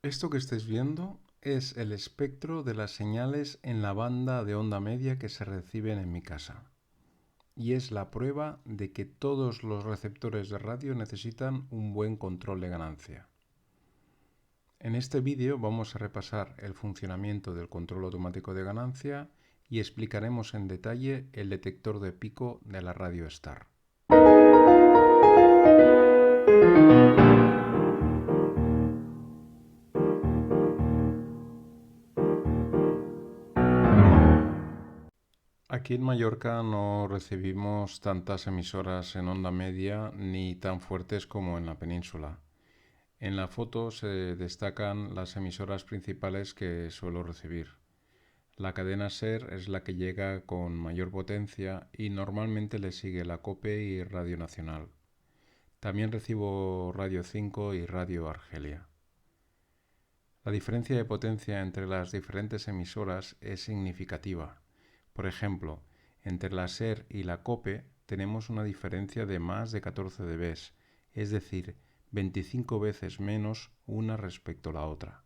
Esto que estáis viendo es el espectro de las señales en la banda de onda media que se reciben en mi casa. Y es la prueba de que todos los receptores de radio necesitan un buen control de ganancia. En este vídeo vamos a repasar el funcionamiento del control automático de ganancia y explicaremos en detalle el detector de pico de la radio Star. Aquí en Mallorca no recibimos tantas emisoras en onda media ni tan fuertes como en la península. En la foto se destacan las emisoras principales que suelo recibir. La cadena SER es la que llega con mayor potencia y normalmente le sigue la COPE y Radio Nacional. También recibo Radio 5 y Radio Argelia. La diferencia de potencia entre las diferentes emisoras es significativa. Por ejemplo, entre la SER y la COPE tenemos una diferencia de más de 14 dB, es decir, 25 veces menos una respecto a la otra.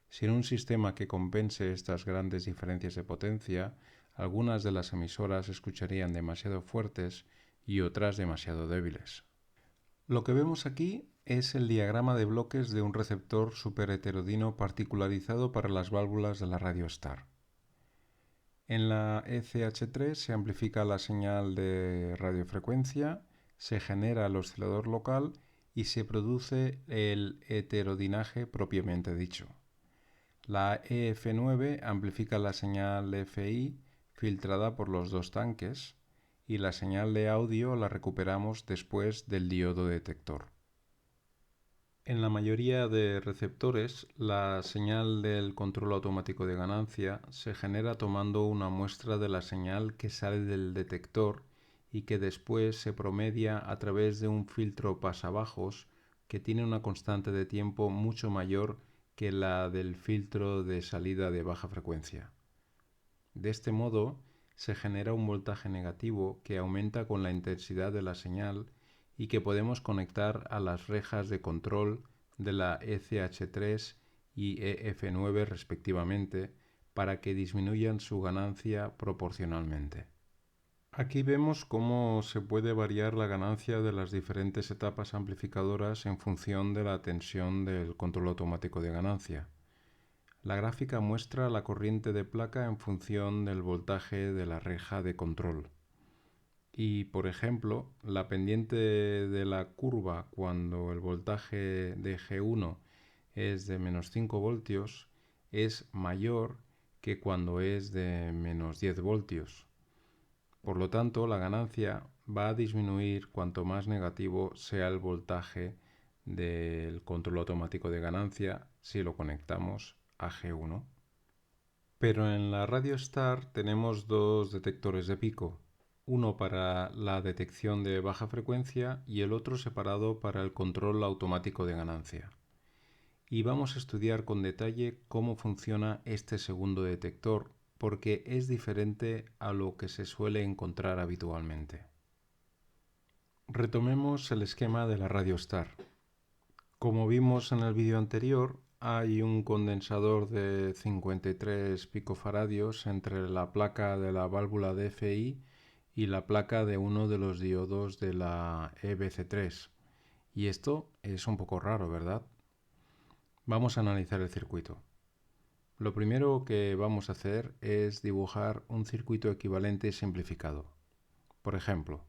Sin un sistema que compense estas grandes diferencias de potencia, algunas de las emisoras se escucharían demasiado fuertes y otras demasiado débiles. Lo que vemos aquí es el diagrama de bloques de un receptor superheterodino particularizado para las válvulas de la radio Star. En la ECH3 se amplifica la señal de radiofrecuencia, se genera el oscilador local y se produce el heterodinaje propiamente dicho. La EF9 amplifica la señal FI filtrada por los dos tanques y la señal de audio la recuperamos después del diodo detector. En la mayoría de receptores, la señal del control automático de ganancia se genera tomando una muestra de la señal que sale del detector y que después se promedia a través de un filtro pasabajos que tiene una constante de tiempo mucho mayor que la del filtro de salida de baja frecuencia. De este modo, se genera un voltaje negativo que aumenta con la intensidad de la señal y que podemos conectar a las rejas de control de la ECH3 y EF9 respectivamente para que disminuyan su ganancia proporcionalmente. Aquí vemos cómo se puede variar la ganancia de las diferentes etapas amplificadoras en función de la tensión del control automático de ganancia. La gráfica muestra la corriente de placa en función del voltaje de la reja de control. Y, por ejemplo, la pendiente de la curva cuando el voltaje de G1 es de menos 5 voltios es mayor que cuando es de menos 10 voltios. Por lo tanto, la ganancia va a disminuir cuanto más negativo sea el voltaje del control automático de ganancia si lo conectamos a G1. Pero en la radio Star tenemos dos detectores de pico, uno para la detección de baja frecuencia y el otro separado para el control automático de ganancia. Y vamos a estudiar con detalle cómo funciona este segundo detector, porque es diferente a lo que se suele encontrar habitualmente. Retomemos el esquema de la radio Star. Como vimos en el vídeo anterior, hay un condensador de 53 picofaradios entre la placa de la válvula DFI y la placa de uno de los diodos de la EBC3. Y esto es un poco raro, ¿verdad? Vamos a analizar el circuito. Lo primero que vamos a hacer es dibujar un circuito equivalente simplificado. Por ejemplo,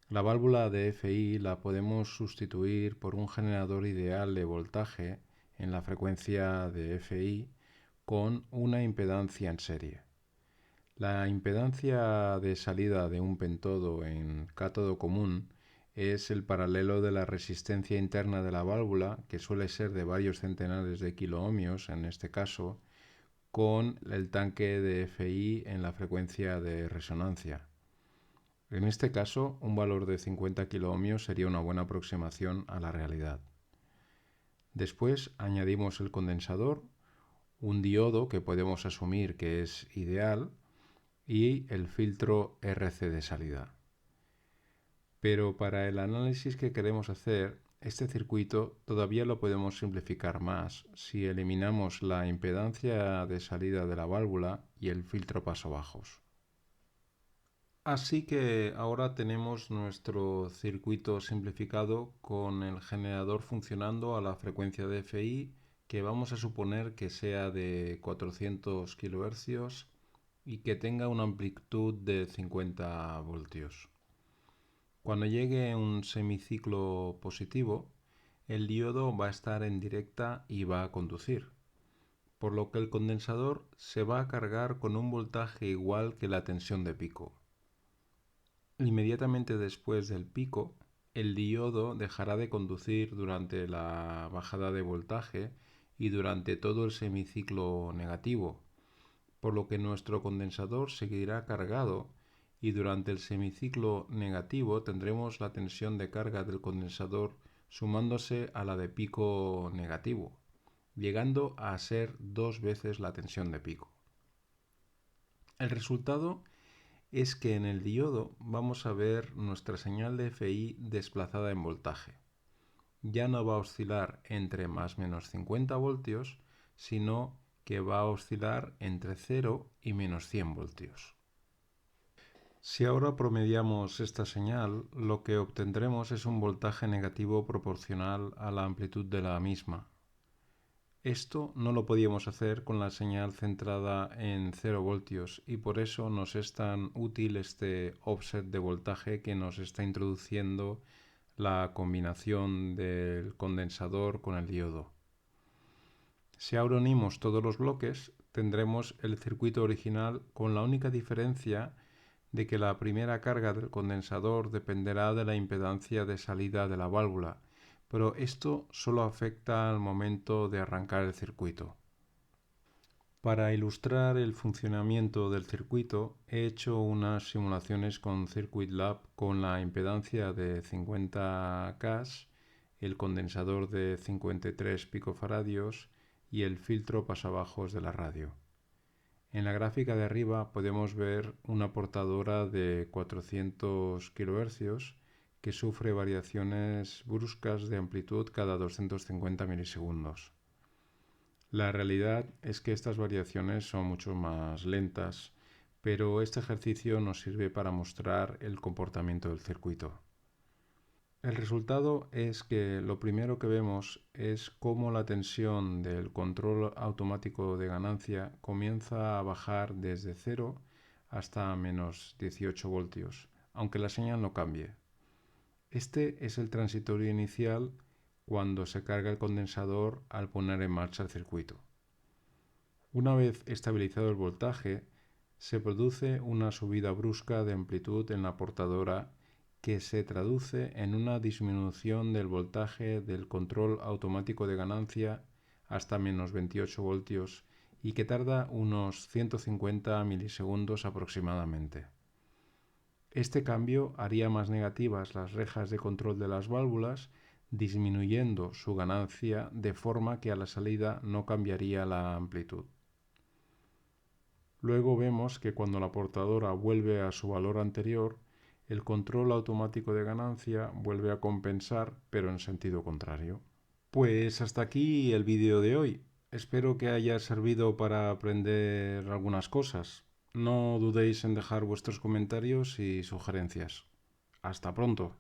la válvula de FI la podemos sustituir por un generador ideal de voltaje en la frecuencia de FI con una impedancia en serie. La impedancia de salida de un pentodo en cátodo común es el paralelo de la resistencia interna de la válvula, que suele ser de varios centenares de kiloohmios en este caso, con el tanque de FI en la frecuencia de resonancia. En este caso, un valor de 50 kiloohmios sería una buena aproximación a la realidad. Después añadimos el condensador, un diodo que podemos asumir que es ideal y el filtro RC de salida. Pero para el análisis que queremos hacer este circuito todavía lo podemos simplificar más si eliminamos la impedancia de salida de la válvula y el filtro pasabajos. Así que ahora tenemos nuestro circuito simplificado con el generador funcionando a la frecuencia de FI, que vamos a suponer que sea de 400 kHz y que tenga una amplitud de 50 voltios. Cuando llegue un semiciclo positivo, el diodo va a estar en directa y va a conducir, por lo que el condensador se va a cargar con un voltaje igual que la tensión de pico. Inmediatamente después del pico, el diodo dejará de conducir durante la bajada de voltaje y durante todo el semiciclo negativo, por lo que nuestro condensador seguirá cargado y durante el semiciclo negativo tendremos la tensión de carga del condensador sumándose a la de pico negativo, llegando a ser 2 veces la tensión de pico. El resultado es que en el diodo vamos a ver nuestra señal de FI desplazada en voltaje. Ya no va a oscilar entre más menos 50 voltios, sino que va a oscilar entre 0 y menos 100 voltios. Si ahora promediamos esta señal, lo que obtendremos es un voltaje negativo proporcional a la amplitud de la misma. Esto no lo podíamos hacer con la señal centrada en 0 voltios y por eso nos es tan útil este offset de voltaje que nos está introduciendo la combinación del condensador con el diodo. Si ahora unimos todos los bloques, tendremos el circuito original con la única diferencia de que la primera carga del condensador dependerá de la impedancia de salida de la válvula, pero esto solo afecta al momento de arrancar el circuito. Para ilustrar el funcionamiento del circuito, he hecho unas simulaciones con CircuitLab con la impedancia de 50 K, el condensador de 53 picofaradios y el filtro pasabajos de la radio. En la gráfica de arriba podemos ver una portadora de 400 kHz que sufre variaciones bruscas de amplitud cada 250 milisegundos. La realidad es que estas variaciones son mucho más lentas, pero este ejercicio nos sirve para mostrar el comportamiento del circuito. El resultado es que lo primero que vemos es cómo la tensión del control automático de ganancia comienza a bajar desde 0 hasta menos 18 voltios, aunque la señal no cambie. Este es el transitorio inicial cuando se carga el condensador al poner en marcha el circuito. Una vez estabilizado el voltaje, se produce una subida brusca de amplitud en la portadora que se traduce en una disminución del voltaje del control automático de ganancia hasta menos 28 voltios y que tarda unos 150 milisegundos aproximadamente. Este cambio haría más negativas las rejas de control de las válvulas, disminuyendo su ganancia de forma que a la salida no cambiaría la amplitud. Luego vemos que cuando la portadora vuelve a su valor anterior, el control automático de ganancia vuelve a compensar, pero en sentido contrario. Pues hasta aquí el vídeo de hoy. Espero que haya servido para aprender algunas cosas. No dudéis en dejar vuestros comentarios y sugerencias. Hasta pronto.